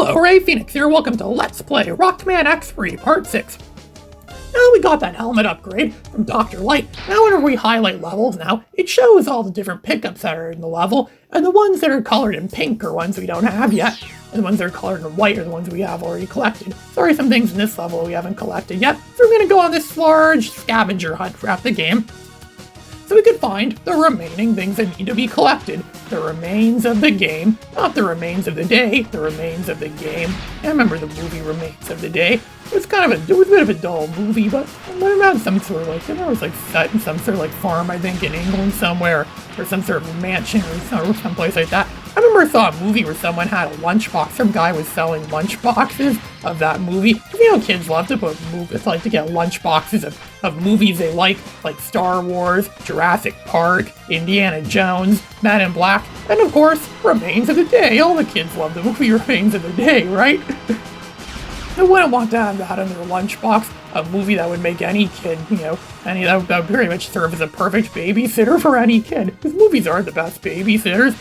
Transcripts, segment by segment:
Hello, Ray Phoenix here, welcome to Let's Play Rockman X3 Part 6. Now we got that helmet upgrade from Dr. Light. Now whenever we highlight levels now, it shows all the different pickups that are in the level, and the ones that are colored in pink are ones we don't have yet, and the ones that are colored in white are the ones we have already collected. Sorry, some things in this level we haven't collected yet, so we're going to go on this large scavenger hunt throughout the game, so we could find the remaining things that need to be collected. The remains of the game, not the remains of the day, the remains of the game. I remember the movie Remains of the Day. It was kind of a bit of a dull movie, but around some sort of it was set in some sort of farm, I think, in England somewhere, or some sort of mansion or someplace like that. I remember I saw a movie where someone had a lunchbox. Some guy was selling lunchboxes of that movie. You know, kids love to put movies, to get lunchboxes of movies they like Star Wars, Jurassic Park, Indiana Jones, Men in Black, and of course, Remains of the Day. All the kids love the movie Remains of the Day, right? Who wouldn't want to have that in their lunchbox? A movie that would make any kid, that would pretty much serve as a perfect babysitter for any kid. Because movies aren't the best babysitters.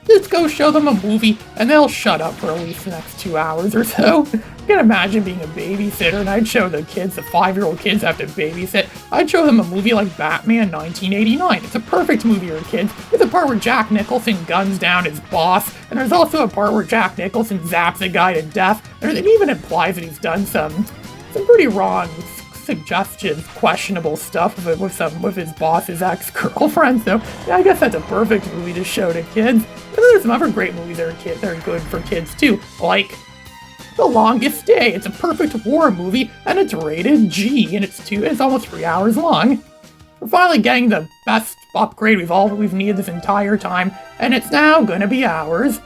Just go show them a movie, and they'll shut up for at least the next 2 hours or so. I can imagine being a babysitter, and I'd show the kids, the 5-year-old kids have to babysit. I'd show them a movie like Batman 1989. It's a perfect movie for kids. There's a part where Jack Nicholson guns down his boss, and there's also a part where Jack Nicholson zaps a guy to death. And it even implies that he's done some pretty wrong suggestions, questionable stuff with his boss's ex-girlfriend. So yeah, I guess that's a perfect movie to show to kids. And then there's some other great movies that are good for kids too, like The Longest Day. It's a perfect war movie, and it's rated G, and it's almost 3 hours long. We're finally getting the best upgrade we've needed this entire time, and it's now gonna be ours.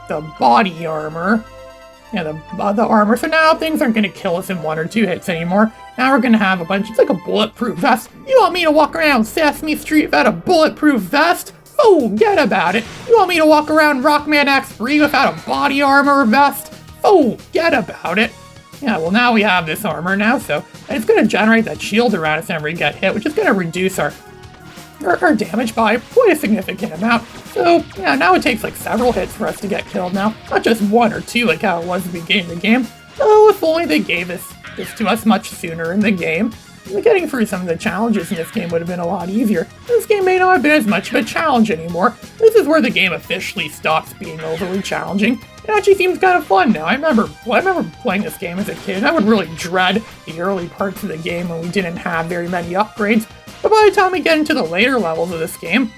The body armor. Yeah, the armor. So now things aren't gonna kill us in 1 or 2 hits anymore. Now we're gonna have it's like a bulletproof vest. You want me to walk around Sesame Street without a bulletproof vest? Forget about it. You want me to walk around Rockman X3 without a body armor vest? Forget about it. Yeah, well now we have this armor now, and it's gonna generate that shield around us whenever we get hit, which is gonna reduce our damage by quite a significant amount. So, yeah, now it takes several hits for us to get killed now. Not just 1 or 2 like how it was at the beginning of the game. Oh, if only they gave this to us much sooner in the game. Getting through some of the challenges in this game would have been a lot easier. This game may not have been as much of a challenge anymore. This is where the game officially stops being overly challenging. It actually seems kind of fun now. I remember playing this game as a kid. I would really dread the early parts of the game when we didn't have very many upgrades. But by the time we get into the later levels of this game,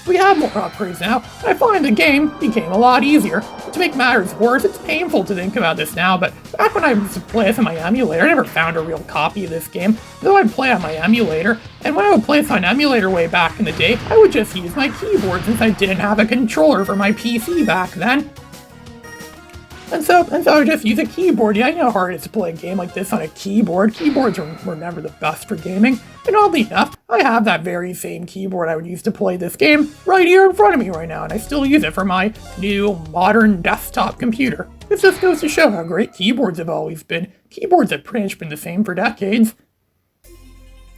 we have more upgrades now, and I find the game became a lot easier. To make matters worse, it's painful to think about this now, but back when I used to play this on my emulator, I never found a real copy of this game, though I'd play on my emulator, and when I would play this on emulator way back in the day, I would just use my keyboard since I didn't have a controller for my PC back then. And so I would just use a keyboard. Yeah, I know how hard it is to play a game like this on a keyboard. Keyboards were never the best for gaming. And oddly enough, I have that very same keyboard I would use to play this game right here in front of me right now, and I still use it for my new modern desktop computer. This just goes to show how great keyboards have always been. Keyboards have pretty much been the same for decades.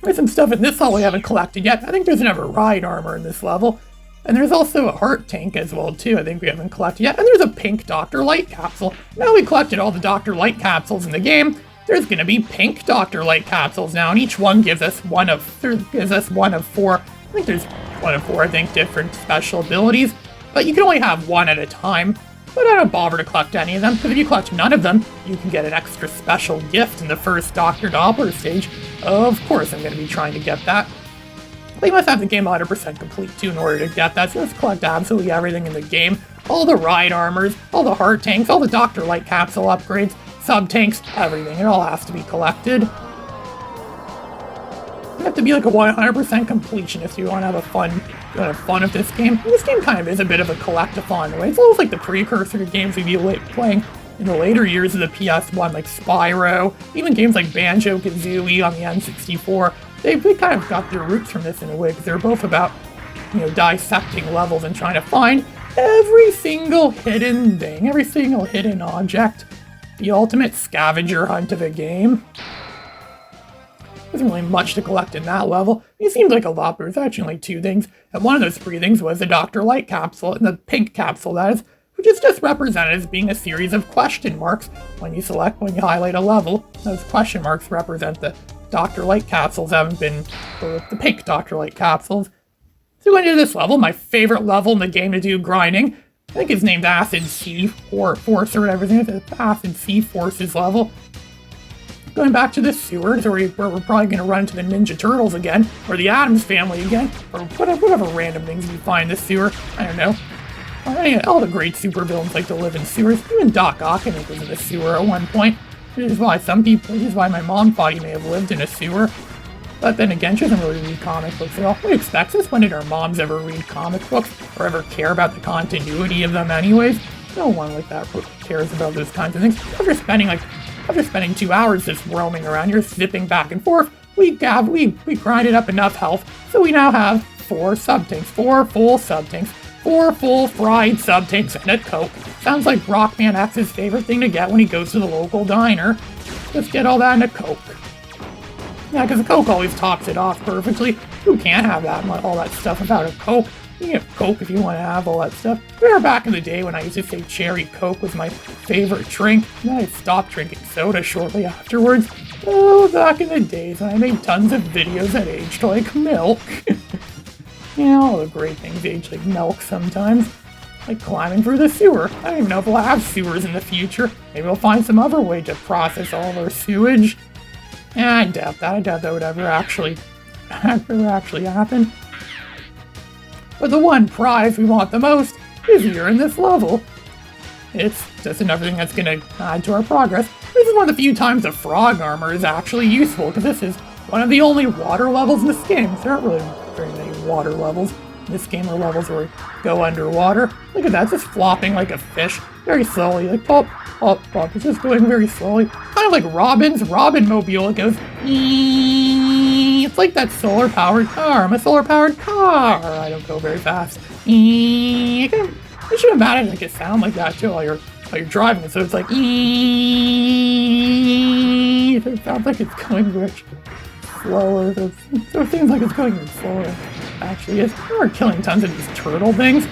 There's some stuff in this level we haven't collected yet. I think there's another ride armor in this level. And there's also a heart tank as well too, I think we haven't collected yet. And there's a pink Dr. Light capsule. Now we collected all the Dr. Light capsules in the game, there's gonna be pink Dr. Light capsules now, and each one gives us one of 4, I think there's 1 of 4, different special abilities. But you can only have 1 at a time. But I don't bother to collect any of them, because if you collect none of them, you can get an extra special gift in the first Dr. Doppler stage. Of course I'm gonna be trying to get that. But you must have the game 100% complete too in order to get that, so let's collect absolutely everything in the game. All the ride armors, all the heart tanks, all the Dr. Light capsule upgrades, sub-tanks, everything. It all has to be collected. You have to be a 100% completion if you want to have fun with this game. And this game kind of is a bit of a collectathon in a way. It's almost like the precursor to games we'd be playing in the later years of the PS1, like Spyro, even games like Banjo-Kazooie on the N64. They kind of got their roots from this in a way, because they're both about, dissecting levels and trying to find every single hidden thing, every single hidden object. The ultimate scavenger hunt of a game. There's really much to collect in that level. It seemed like a lot, but there's actually only 2 things. And one of those 3 things was the Dr. Light capsule, and the pink capsule, that is. which is just represented as being a series of question marks when you highlight a level. Those question marks represent the Dr. Light capsules haven't been, or the pink Dr. Light capsules. So going into this level, my favorite level in the game to do grinding, I think it's named Acid C, or Force or whatever, it's Acid C Forces level. Going back to the sewers, where we're probably going to run into the Ninja Turtles again, or the Addams Family again, or whatever random things you find in the sewer, I don't know. All the great supervillains like to live in sewers. Even Doc Ock, I think, was in a sewer at one point. Which is why my mom thought he may have lived in a sewer. But then again, she doesn't really read comic books at all. Who expects us? When did our moms ever read comic books? Or ever care about the continuity of them anyways? No one like that cares about those kinds of things. After spending 2 hours just roaming around here, zipping back and forth, we grinded up enough health, so we now have 4 sub-tanks, 4 full sub-tanks, 4 full fried sub-tanks, and a Coke. Sounds like Rockman X's favorite thing to get when he goes to the local diner. Just get all that in a Coke. Yeah, because the Coke always tops it off perfectly. Who can't have all that stuff without a Coke? You can have Coke if you want to have all that stuff. Remember back in the day when I used to say cherry Coke was my favorite drink, and then I stopped drinking soda shortly afterwards. Oh, back in the days when I made tons of videos that aged like milk. You know, all the great things age like milk sometimes. Like climbing through the sewer. I don't even know if we'll have sewers in the future. Maybe we'll find some other way to process all of our sewage. Yeah, I doubt that. I doubt that would ever actually happen. But the one prize we want the most is here in this level. It's just another thing that's going to add to our progress. This is one of the few times the frog armor is actually useful, because this is one of the only water levels in this game. There aren't really very many water levels in this game, or levels where we go underwater. Look at that, it's just flopping like a fish, very slowly, like pop, pop, pop. It's just going very slowly. Kind of like Robin's Robin Mobile. It goes, eeeeee. It's like that solar-powered car. I'm a solar-powered car. I don't go very fast. Eeeeee. I should imagine like it sound like that too while you're driving. So it's like eeeeee. It sounds like it's going much slower. So it seems like it's going much slower. It actually is. We're killing tons of these turtle things.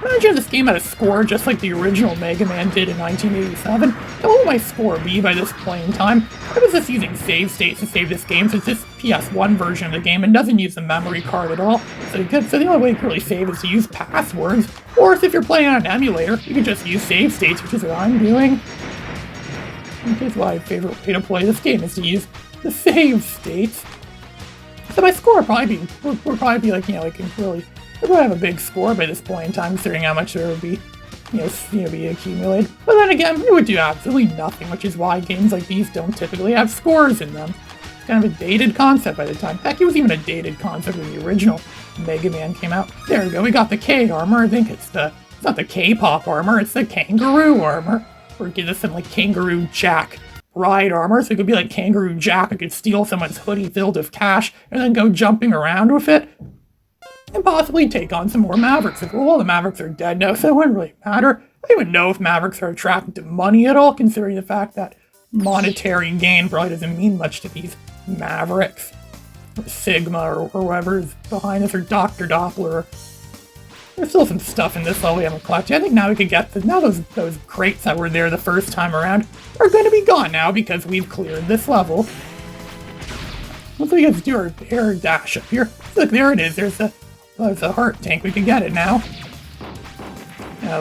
Imagine this game had a score just like the original Mega Man did in 1987. What would my score be by this point in time? I was just using save states to save this game, since this PS1 version of the game and doesn't use the memory card at all. So the only way you can really save is to use passwords. Or if you're playing on an emulator, you can just use save states, which is what I'm doing. Which is my favorite way to play this game, is to use the save states. So my score would probably be like, you know, like really. We're going to have a big score by this point in time, considering how much there would be, be accumulated. But then again, it would do absolutely nothing, which is why games like these don't typically have scores in them. It's kind of a dated concept by the time. Heck, it was even a dated concept when the original Mega Man came out. There we go, we got the K armor. I think it's not the K-pop armor, it's the kangaroo armor. Or give us some, like, Kangaroo Jack ride armor, so it could be like Kangaroo Jack. I could steal someone's hoodie filled with cash and then go jumping around with it. And possibly take on some more Mavericks. Well, the Mavericks are dead now, so it wouldn't really matter. I don't even know if Mavericks are attracted to money at all, considering the fact that monetary gain probably doesn't mean much to these Mavericks. Or Sigma, or whoever is behind us, or Dr. Doppler. There's still some stuff in this level we haven't collected. I think now we could get now those crates that were there the first time around are going to be gone now, because we've cleared this level. Let's do our air dash up here. Look, there it is. There's a heart tank. We can get it now.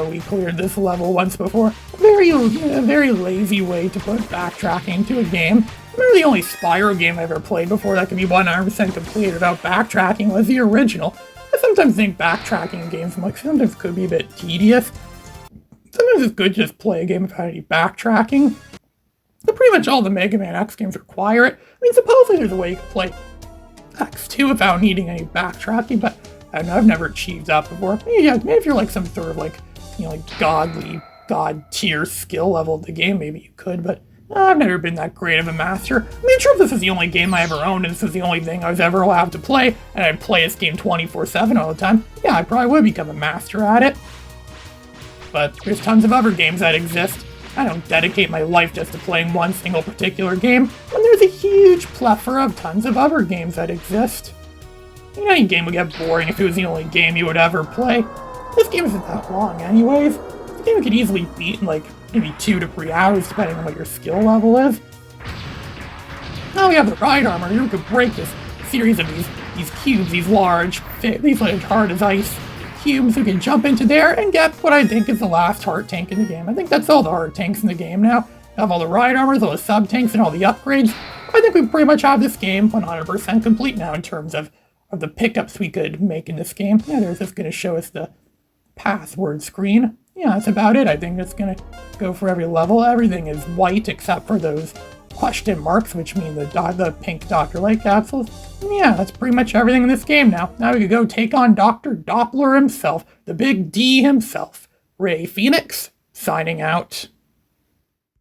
We cleared this level once before. A very lazy way to put backtracking into a game. Remember the only Spyro game I ever played before that could be 100% completed without backtracking was the original. I sometimes think backtracking in games sometimes could be a bit tedious. Sometimes it's good to just play a game without any backtracking. But pretty much all the Mega Man X games require it. I mean, supposedly there's a way you can play X2 without needing any backtracking, but I don't know, I've never achieved that before. Maybe if you're like some sort of like god tier skill level of the game, maybe you could, but I've never been that great of a master. I mean, sure, if this is the only game I ever owned, and this is the only thing I was ever allowed to play, and I'd play this game 24/7 all the time, yeah, I probably would become a master at it. But there's tons of other games that exist. I don't dedicate my life just to playing one single particular game, when there's a huge plethora of tons of other games that exist. You know, any game would get boring if it was the only game you would ever play. This game isn't that long anyways. I think we could easily beat in like maybe 2 to 3 hours depending on what your skill level is. Now we have the ride armor. Here we could break this series of these cubes, these large hard as ice cubes. We can jump into there and get what I think is the last heart tank in the game. I think that's all the heart tanks in the game now. We have all the ride armors, all the sub tanks, and all the upgrades. I think we pretty much have this game 100% complete now in terms of the pickups we could make in this game. Yeah, there's just going to show us the password screen. Yeah, that's about it. I think it's going to go for every level. Everything is white except for those question marks, which mean the pink Dr. Light capsules. And yeah, that's pretty much everything in this game now. Now we could go take on Dr. Doppler himself, the big D himself. Ray Phoenix, signing out.